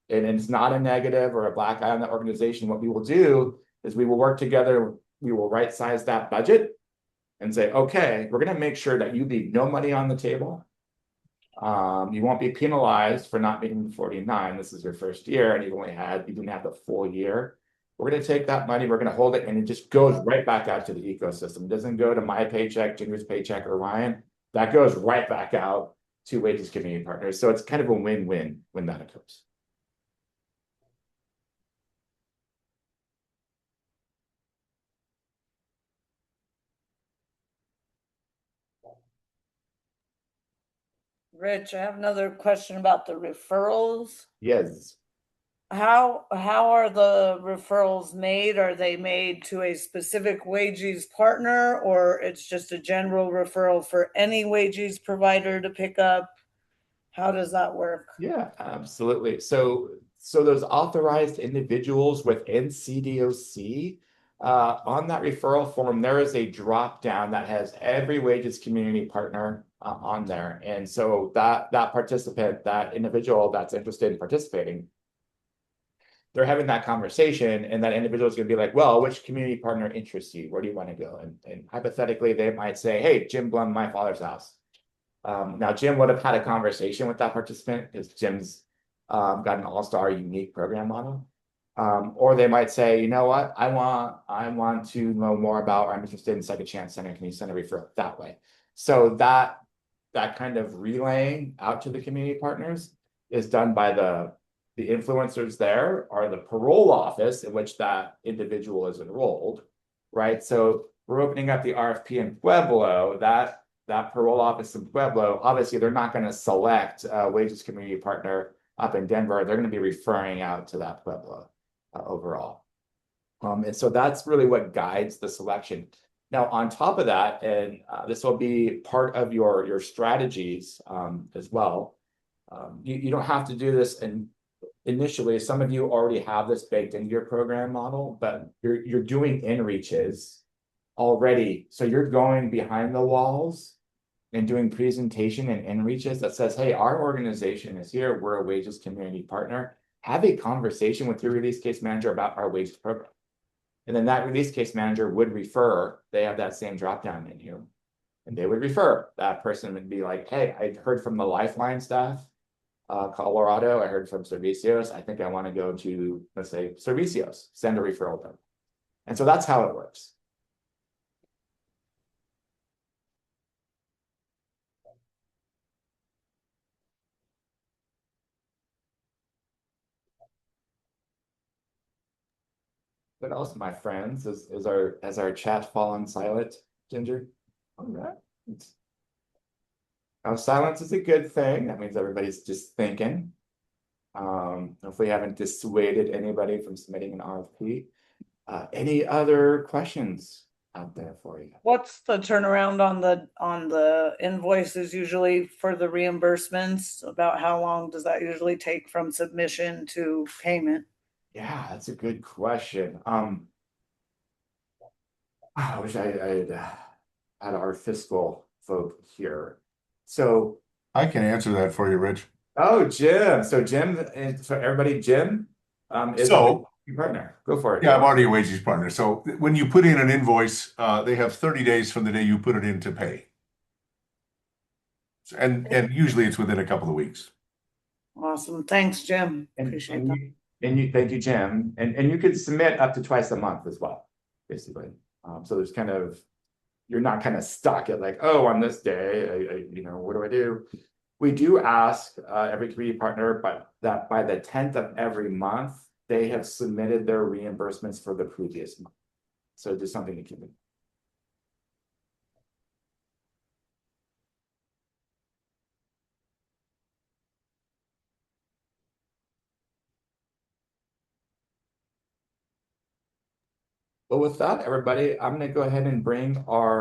and it's not a negative or a black eye on the organization. What we will do is we will work together, we will right size that budget and say, okay, we're going to make sure that you leave no money on the table. You won't be penalized for not meeting the 49. This is your first year and you didn't have the full year. We're going to take that money, we're going to hold it, and it just goes right back out to the ecosystem. It doesn't go to my paycheck, Ginger's paycheck, or Ryan. That goes right back out to WAGEES community partners. So it's kind of a win-win when that occurs. Rich, I have another question about the referrals. Yes. How are the referrals made? Are they made to a specific WAGEES partner, or it's just a general referral for any WAGEES provider to pick up? How does that work? Yeah, absolutely. So those authorized individuals within CDOC, on that referral form, there is a drop down that has every WAGEES community partner on there. And so that participant, that individual that's interested in participating, they're having that conversation, and that individual is going to be like, well, which community partner interests you? Where do you want to go? And hypothetically, they might say, hey, Jim Blum, my father's house. Now, Jim would have had a conversation with that participant because Jim's got an all-star unique program model. Or they might say, you know what, I want to know more about, or I'm interested in Second Chance Center. Can you send a referral that way? So that kind of relaying out to the community partners is done by the influencers there, or the parole office in which that individual is enrolled, right? So we're opening up the RFP in Pueblo. That parole office in Pueblo, obviously they're not going to select a WAGEES community partner up in Denver. They're going to be referring out to that Pueblo overall. And so that's really what guides the selection. Now, on top of that, and this will be part of your strategies as well. You don't have to do this initially. Some of you already have this baked into your program model, but you're doing in-reaches already. So you're going behind the walls and doing presentation and in-reaches that says, hey, our organization is here. We're a WAGEES community partner. Have a conversation with your release case manager about our WAGEES program. And then that release case manager would refer, they have that same drop-down menu, and they would refer. That person would be like, hey, I heard from the Lifeline staff, Colorado, I heard from Servicios. I think I want to go to, let's say, Servicios, send a referral to them. And so that's how it works. What else, my friends? Has our chat fallen silent, Ginger? All right. Now, silence is a good thing. That means everybody's just thinking. If we haven't dissuaded anybody from submitting an RFP. Any other questions out there for you? What's the turnaround on the invoices usually for the reimbursements? About how long does that usually take from submission to payment? Yeah, that's a good question. I wish I had our fiscal folk here. So I can answer that for you, Rich. Oh, Jim. So Jim, so everybody, Jim is So- your partner. Go for it. Yeah, I'm already a WAGEES partner. So when you put in an invoice, they have 30 days from the day you put it in to pay. And usually it's within a couple of weeks. Awesome. Thanks, Jim. And, Appreciate and that. you, thank you, Jim. And you could submit up to twice a month as well, basically. So there's kind of, you're not kind of stuck at like, oh, on this day, you know, what do I do? We do ask every community partner, but that by the 10th of every month, they have submitted their reimbursements for the previous month. So just something to keep in mind. But with that, everybody, I'm going to go ahead and bring our